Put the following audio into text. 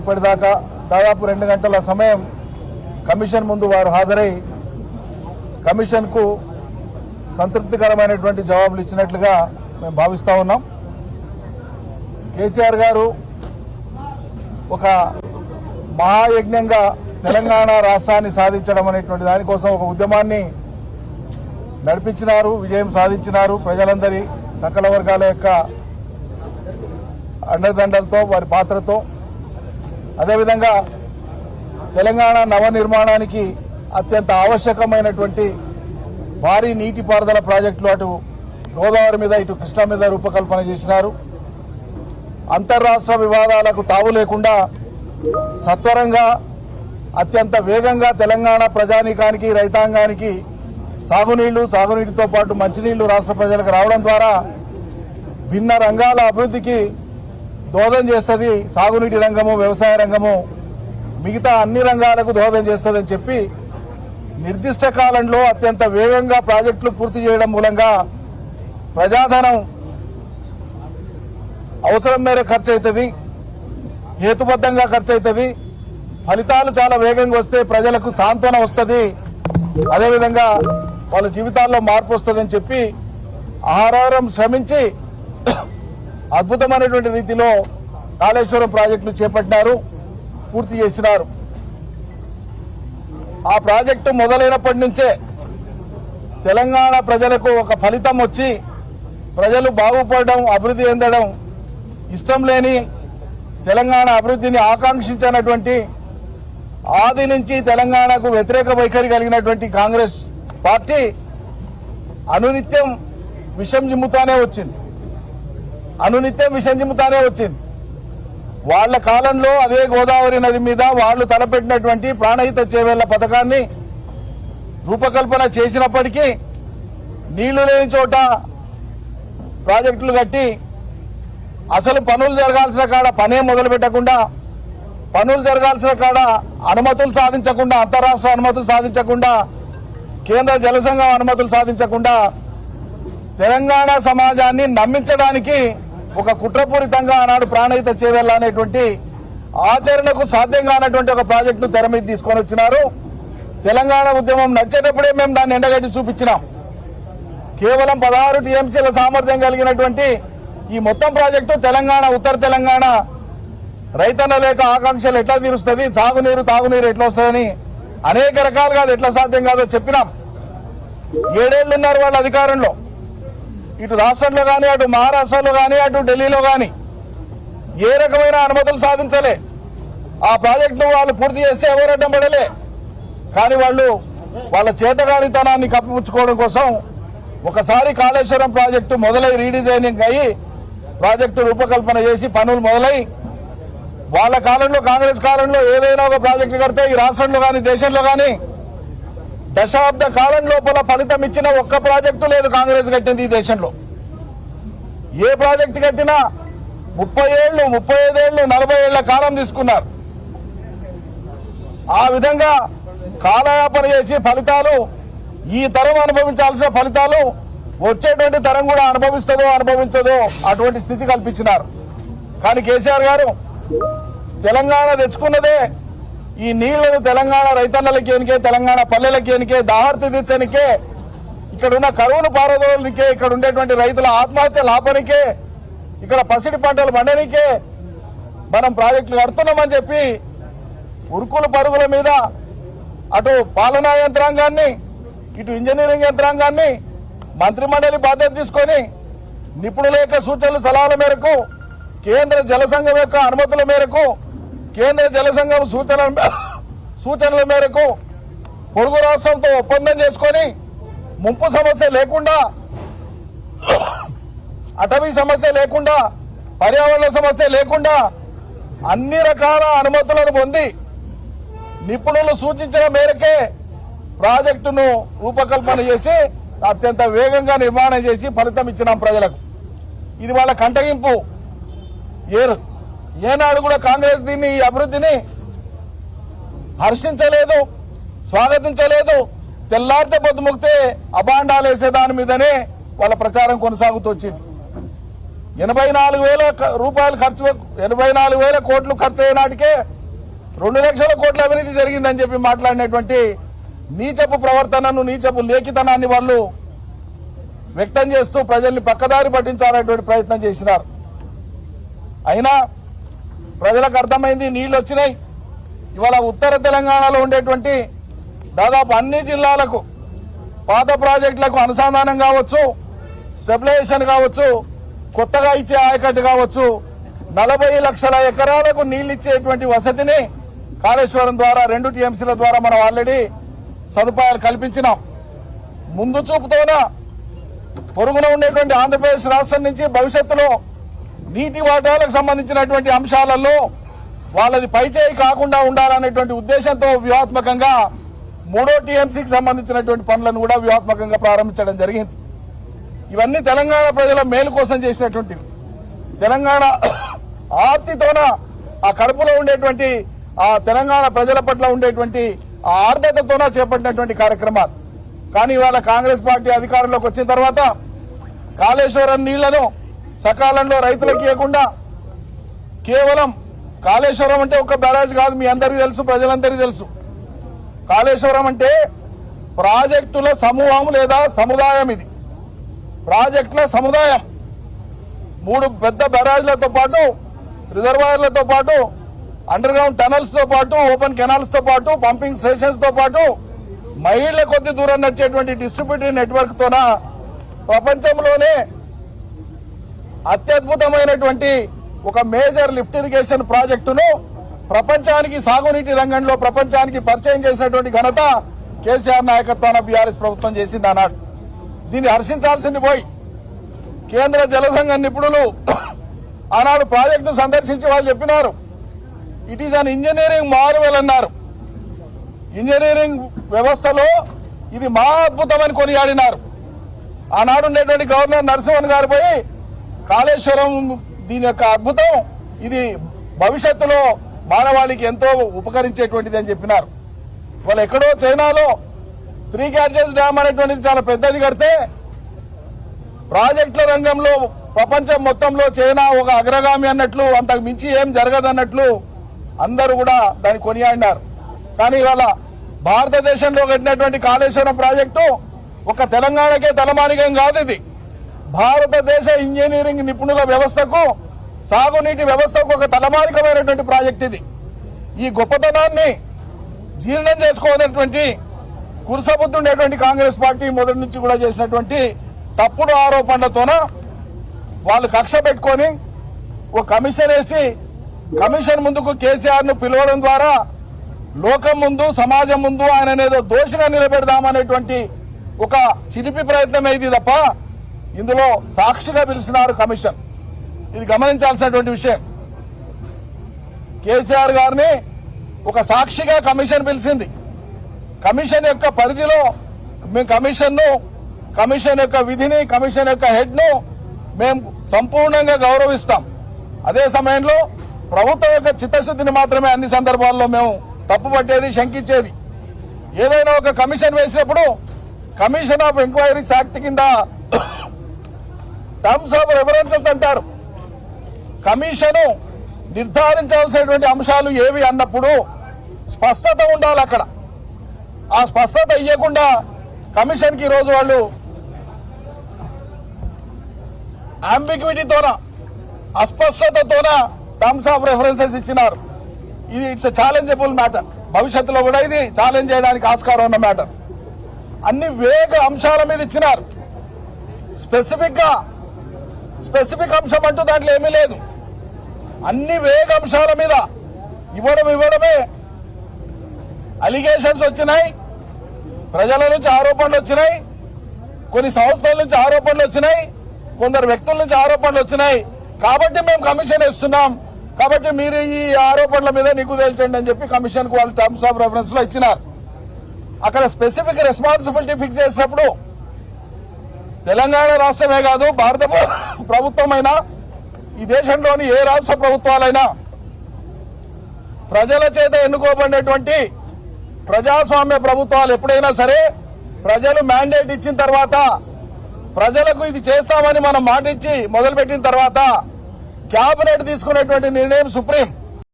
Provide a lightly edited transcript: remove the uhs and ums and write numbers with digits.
ఇప్పటిదాకా దాదాపు 2 గంటల సమయం కమిషన్ ముందు వారు హాజరై కమిషన్కు సంతృప్తికరమైనటువంటి జవాబులు ఇచ్చినట్లుగా మేము భావిస్తూ ఉన్నాం. కేసీఆర్ గారు ఒక మహాయజ్ఞంగా తెలంగాణ రాష్ట్రాన్ని సాధించడం అనేటువంటి దానికోసం ఒక ఉద్యమాన్ని నడిపించినారు, విజయం సాధించినారు. ప్రజలందరి సకల వర్గాల యొక్క అండదండలతో వారి పాత్రతో. అదేవిధంగా తెలంగాణ నవనిర్మాణానికి అత్యంత ఆవశ్యకమైనటువంటి భారీ నీటిపారుదల ప్రాజెక్టులు అటు గోదావరి మీద ఇటు కృష్ణా మీద రూపకల్పన చేసినారు. అంతర్రాష్ట్ర వివాదాలకు తావు లేకుండా సత్వరంగా అత్యంత వేగంగా తెలంగాణ ప్రజానీకానికి రైతాంగానికి సాగునీటితో పాటు మంచినీళ్లు రాష్ట్ర ప్రజలకు రావడం ద్వారా భిన్న రంగాల అభివృద్ధికి దోహదం చేస్తుంది. సాగునీటి రంగము, వ్యవసాయ రంగము, మిగతా అన్ని రంగాలకు దోహదం చేస్తుందని చెప్పి నిర్దిష్ట కాలంలో అత్యంత వేగంగా ప్రాజెక్టులు పూర్తి చేయడం మూలంగా ప్రజాధనం అవసరం మేర ఖర్చు అవుతుంది, హేతుబద్ధంగా ఖర్చు అవుతుంది. ఫలితాలు చాలా వేగంగా వస్తే ప్రజలకు సాంత్వన వస్తుంది, అదేవిధంగా వాళ్ళ జీవితాల్లో మార్పు వస్తుందని చెప్పి ఆహారం శ్రమించి అద్భుతమైనటువంటి రీతిలో కాళేశ్వరం ప్రాజెక్టులు చేపట్టినారు, పూర్తి చేసినారు. ఆ ప్రాజెక్టు మొదలైనప్పటి నుంచే తెలంగాణ ప్రజలకు ఒక ఫలితం వచ్చి ప్రజలు బాగుపడడం, అభివృద్ధి చెందడం ఇష్టం లేని, తెలంగాణ అభివృద్ధిని ఆకాంక్షించినటువంటి, ఆది నుంచి తెలంగాణకు వ్యతిరేక వైఖరి కలిగినటువంటి కాంగ్రెస్ పార్టీ అనునిత్యం విషం జిమ్ముతానే వచ్చింది. వాళ్ల కాలంలో అదే గోదావరి నది మీద వాళ్లు తలపెట్టినటువంటి ప్రాణహిత చేవేళ్ల పథకాన్ని రూపకల్పన చేసినప్పటికీ నీళ్లు లేని చోట ప్రాజెక్టులు కట్టి అసలు పనులు జరగాల్సిన కాడ పనే మొదలు పెట్టకుండా, పనులు జరగాల్సిన కాడ అనుమతులు సాధించకుండా, అంతర్రాష్ట్ర అనుమతులు సాధించకుండా, కేంద్ర జలసంఘం అనుమతులు సాధించకుండా తెలంగాణ సమాజాన్ని నమ్మించడానికి ఒక కుట్రపూరితంగా ఆనాడు ప్రాణహిత చేవేళ్ల అనేటువంటి ఆచరణకు సాధ్యం కానటువంటి ఒక ప్రాజెక్టును తెర మీద తీసుకొని వచ్చినారు. తెలంగాణ ఉద్యమం నడిచేటప్పుడే మేము దాన్ని ఎండగట్టి చూపించినాం. కేవలం 16 టీఎంసీల సామర్థ్యం కలిగినటువంటి ఈ మొత్తం ప్రాజెక్టు తెలంగాణ, ఉత్తర తెలంగాణ రైతన్న లేక ఆకాంక్షలు ఎట్లా తీరుస్తుంది, సాగునీరు తాగునీరు ఎట్లా వస్తుందని అనేక రకాలుగా అది ఎట్లా సాధ్యం కాదో చెప్పినాం. 7 ఏళ్లు ఉన్నారు వాళ్ళ అధికారంలో. ఇటు రాష్ట్రంలో కానీ, అటు మహారాష్ట్రలో కానీ, అటు ఢిల్లీలో కానీ ఏ రకమైన అనుమతులు సాధించలే. ఆ ప్రాజెక్టును వాళ్ళు పూర్తి చేస్తే ఎవరు అడ్డం పడలే. కానీ వాళ్ళు వాళ్ళ చేతగానితనాన్ని కప్పిపుచ్చుకోవడం కోసం ఒకసారి కాళేశ్వరం ప్రాజెక్టు మొదలై రీడిజైనింగ్ అయ్యి ప్రాజెక్టు రూపకల్పన చేసి పనులు మొదలై వాళ్ళ కాలంలో, కాంగ్రెస్ కాలంలో ఏదైనా ఒక ప్రాజెక్టు కడితే ఈ రాష్ట్రంలో కానీ దేశంలో కానీ దశాబ్ద కాలం లోపల ఫలితం ఇచ్చిన ఒక్క ప్రాజెక్టు లేదు కాంగ్రెస్ కట్టింది ఈ దేశంలో. ఏ ప్రాజెక్టు కట్టినా 30 ఏళ్లు, 35 ఏళ్లు, 40 ఏళ్ల కాలం తీసుకున్నారు. ఆ విధంగా కాలయాపన చేసి ఫలితాలు, ఈ తరం అనుభవించాల్సిన ఫలితాలు వచ్చేటువంటి తరం కూడా అనుభవించదో అటువంటి స్థితి కల్పించినారు. కానీ కేసీఆర్ గారు తెలంగాణ తెచ్చుకున్నదే ఈ నీళ్లను తెలంగాణ రైతన్నలకి ఎనికే, తెలంగాణ పల్లెలకి ఎనికే, దాహర్తి తీర్చనికే, ఇక్కడున్న కరువును పారదోలనికే, ఇక్కడ ఉండేటువంటి రైతుల ఆత్మహత్యలు ఆపనికే, ఇక్కడ పసిడి పంటలు పండనికే మనం ప్రాజెక్టులు కడుతున్నామని చెప్పి ఉరుకులు పరుగుల మీద అటు పాలనా యంత్రాంగాన్ని, ఇటు ఇంజనీరింగ్ యంత్రాంగాన్ని మంత్రిమండలి బాధ్యత తీసుకొని నిపుణుల యొక్క సూచనలు సలహాల మేరకు, కేంద్ర జలసంఘం యొక్క అనుమతుల మేరకు, కేంద్ర జలసంఘం సూచనల మేరకు పొరుగు రాష్ట్రంతో ఒప్పందం చేసుకొని ముంపు సమస్య లేకుండా, అటవీ సమస్య లేకుండా, పర్యావరణ సమస్య లేకుండా అన్ని రకాల అనుమతులను పొంది నిపుణులు సూచించిన మేరకే ప్రాజెక్టును రూపకల్పన చేసి అత్యంత వేగంగా నిర్మాణం చేసి ఫలితం ఇచ్చినాం ప్రజలకు. ఇది వాళ్ళ కంటగింపు. ఏనాడు కూడా కాంగ్రెస్ దీన్ని, ఈ అభివృద్ధిని హర్షించలేదు, స్వాగతించలేదు. తెల్లారితే పొద్దుముక్తే అబాండాలు వేసే దాని మీదనే వాళ్ళ ప్రచారం కొనసాగుతూ వచ్చింది. 84,000 రూపాయలు 84,000 కోట్లు ఖర్చు అయ్యే నాటికే 2 లక్షల కోట్ల అవినీతి జరిగిందని చెప్పి మాట్లాడినటువంటి నీచపు ప్రవర్తనను, నీచపు లేఖితనాన్ని వాళ్ళు వ్యక్తం చేస్తూ ప్రజల్ని పక్కదారి పట్టించాలనేటువంటి ప్రయత్నం చేసినారు. అయినా ప్రజలకు అర్థమైంది, నీళ్లు వచ్చినాయి. ఇవాళ ఉత్తర తెలంగాణలో ఉండేటువంటి దాదాపు అన్ని జిల్లాలకు పాత ప్రాజెక్టులకు అనుసంధానం కావచ్చు, స్టెబిలైజేషన్ కావచ్చు, కొత్తగా ఇచ్చే ఆయకట్టు కావచ్చు, 40 లక్షల ఎకరాలకు నీళ్లు ఇచ్చేటువంటి వసతిని కాళేశ్వరం ద్వారా 2 టీఎంసీల ద్వారా మనం ఆల్రెడీ సదుపాయాలు కల్పించినాం. ముందు చూపుతోన పొరుగున ఉండేటువంటి ఆంధ్రప్రదేశ్ రాష్ట్రం నుంచి భవిష్యత్తులో నీటి వాటాలకు సంబంధించినటువంటి అంశాలలో వాళ్ళది పైచేయి కాకుండా ఉండాలనేటువంటి ఉద్దేశంతో వ్యూహాత్మకంగా 3వ టీఎంసీకి సంబంధించినటువంటి పనులను కూడా వ్యూహాత్మకంగా ప్రారంభించడం జరిగింది. ఇవన్నీ తెలంగాణ ప్రజల మేలు కోసం చేసినటువంటివి. తెలంగాణ ఆర్తితోన ఆ కడుపులో ఉండేటువంటి ఆ తెలంగాణ ప్రజల పట్ల ఉండేటువంటి ఆ ఆర్ద్రతతోన చేపట్టినటువంటి కార్యక్రమాలు. కానీ ఇవాళ కాంగ్రెస్ పార్టీ అధికారంలోకి వచ్చిన తర్వాత కాళేశ్వరం నీళ్లను సకాలంలో రైతులకు ఇవ్వకుండా కేవలం కాళేశ్వరం అంటే ఒక బ్యారేజ్ కాదు, మీ అందరికీ తెలుసు, ప్రజలందరికీ తెలుసు. కాళేశ్వరం అంటే ప్రాజెక్టుల సమూహం లేదా సముదాయం. ఇది ప్రాజెక్టుల సముదాయం. 3 పెద్ద బ్యారేజ్లతో పాటు, రిజర్వాయర్లతో పాటు, అండర్ గ్రౌండ్ టనల్స్ తో పాటు, ఓపెన్ కెనాల్స్ తో పాటు, పంపింగ్ స్టేషన్స్ తో పాటు మైళ్ల కొద్ది దూరం నడిచేటువంటి డిస్ట్రిబ్యూటరీ నెట్వర్క్ తోన ప్రపంచంలోనే అత్యద్భుతమైనటువంటి ఒక మేజర్ లిఫ్ట్ ఇరిగేషన్ ప్రాజెక్టును ప్రపంచానికి, సాగునీటి రంగంలో ప్రపంచానికి పరిచయం చేసినటువంటి ఘనత కేసీఆర్ నాయకత్వాన బీఆర్ఎస్ ప్రభుత్వం చేసింది ఆనాడు. దీన్ని హర్షించాల్సింది పోయి కేంద్ర జలసంఘ నిపుణులు ఆనాడు ప్రాజెక్టును సందర్శించి వాళ్ళు చెప్పినారు, it is an engineering Marvel అన్నారు. ఇంజనీరింగ్ వ్యవస్థలో ఇది మా అద్భుతమని కొనియాడినారు. ఆనాడు ఉండేటువంటి గవర్నర్ నరసింహన్ గారు పోయి కాళేశ్వరం దీని యొక్క అద్భుతం, ఇది భవిష్యత్తులో మానవాళికి ఎంతో ఉపకరించేటువంటిది అని చెప్పినారు. వాళ్ళు ఎక్కడో చైనాలో 3 గ్యార్జెస్ డ్యామ్ అనేటువంటిది చాలా పెద్దది కడితే ప్రాజెక్టుల రంగంలో ప్రపంచం మొత్తంలో చైనా ఒక అగ్రగామి అన్నట్లు, అంతకు మించి ఏం జరగదన్నట్లు అందరూ కూడా దాన్ని కొనియాడినారు. కానీ ఇవాళ భారతదేశంలో కట్టినటువంటి కాళేశ్వరం ప్రాజెక్టు ఒక తెలంగాణకే తలమానికం కాదు. ఇది భారతదేశ ఇంజనీరింగ్ నిపుణుల వ్యవస్థకు, సాగునీటి వ్యవస్థకు ఒక తలమానికమైనటువంటి ప్రాజెక్ట్ ఇది. ఈ గొప్పతనాన్ని జీర్ణం చేసుకోనటువంటి కురుసబుద్ధి ఉండేటువంటి కాంగ్రెస్ పార్టీ మొదటి నుంచి కూడా చేసినటువంటి తప్పుడు ఆరోపణలతోన వాళ్ళు కక్ష పెట్టుకొని ఒక కమిషన్ వేసి, కమిషన్ ముందుకు కేసీఆర్ ను పిలవడం ద్వారా లోకం ముందు, సమాజం ముందు ఆయన ఏదో దోషిగా నిలబెడదామనేటువంటి ఒక చిలిపి ప్రయత్నం అయింది తప్ప ఇందులో సాక్షిగా పిలిచినారు కమిషన్. ఇది గమనించాల్సినటువంటి విషయం. కేసీఆర్ గారిని ఒక సాక్షిగా కమిషన్ పిలిచింది. కమిషన్ యొక్క పరిధిలో మేము కమిషన్ యొక్క విధిని, కమిషన్ యొక్క హెడ్ ను మేము సంపూర్ణంగా గౌరవిస్తాం. అదే సమయంలో ప్రభుత్వం యొక్క చిత్తశుద్ధిని మాత్రమే అన్ని సందర్భాల్లో మేము తప్పుపట్టేది, శంకించేది. ఏదైనా ఒక కమిషన్ వేసినప్పుడు కమిషన్ ఆఫ్ ఎంక్వైరీస్ యాక్ట్ కింద టర్మ్స్ ఆఫ్ రెఫరెన్సెస్ అంటారు. కమిషను నిర్ధారించాల్సినటువంటి అంశాలు ఏవి అన్నప్పుడు స్పష్టత ఉండాలి. అక్కడ ఆ స్పష్టత ఇవ్వకుండా కమిషన్కి ఈరోజు వాళ్ళు అంబిగ్విటీతోన, అస్పష్టతతోన టర్మ్స్ ఆఫ్ రెఫరెన్సెస్ ఇచ్చినారు. ఇది ఇట్స్ ఛాలెంజబుల్ మ్యాటర్. భవిష్యత్తులో కూడా ఇది ఛాలెంజ్ చేయడానికి ఆస్కారం ఉన్న మ్యాటర్. అన్ని వేగ అంశాల మీద ఇచ్చినారు. స్పెసిఫిక్ అంశం అంటూ దాంట్లో ఏమీ లేదు. అన్ని వేగ అంశాల మీద ఇవ్వడమే. అలిగేషన్స్ వచ్చినాయి, ప్రజల నుంచి ఆరోపణలు వచ్చినాయి, కొన్ని సంస్థల నుంచి ఆరోపణలు వచ్చినాయి, కొందరు వ్యక్తుల నుంచి ఆరోపణలు వచ్చినాయి. కాబట్టి మేము కమిషన్ ఇస్తున్నాం, కాబట్టి మీరు ఈ ఆరోపణల మీద నిగ్గు తేల్చండి అని చెప్పి కమిషన్ కు వాళ్ళు టర్మ్స్ ఆఫ్ రెఫరెన్స్ లో ఇచ్చినారు. అక్కడ స్పెసిఫిక్ రెస్పాన్సిబిలిటీ ఫిక్స్ చేసినప్పుడు తెలంగాణ రాష్ట్రమే కాదు, భారత ప్రభుత్వమైనా, ఈ దేశంలోని ఏ రాష్ట్ర ప్రభుత్వాలైనా ప్రజల చేత ఎన్నుకోబడినటువంటి ప్రజాస్వామ్య ప్రభుత్వాలు ఎప్పుడైనా సరే ప్రజలు మ్యాండేట్ ఇచ్చిన తర్వాత, ప్రజలకు ఇది చేస్తామని మనం మాట ఇచ్చి మొదలుపెట్టిన తర్వాత కేబినెట్ తీసుకునేటువంటి నిర్ణయం సుప్రీం.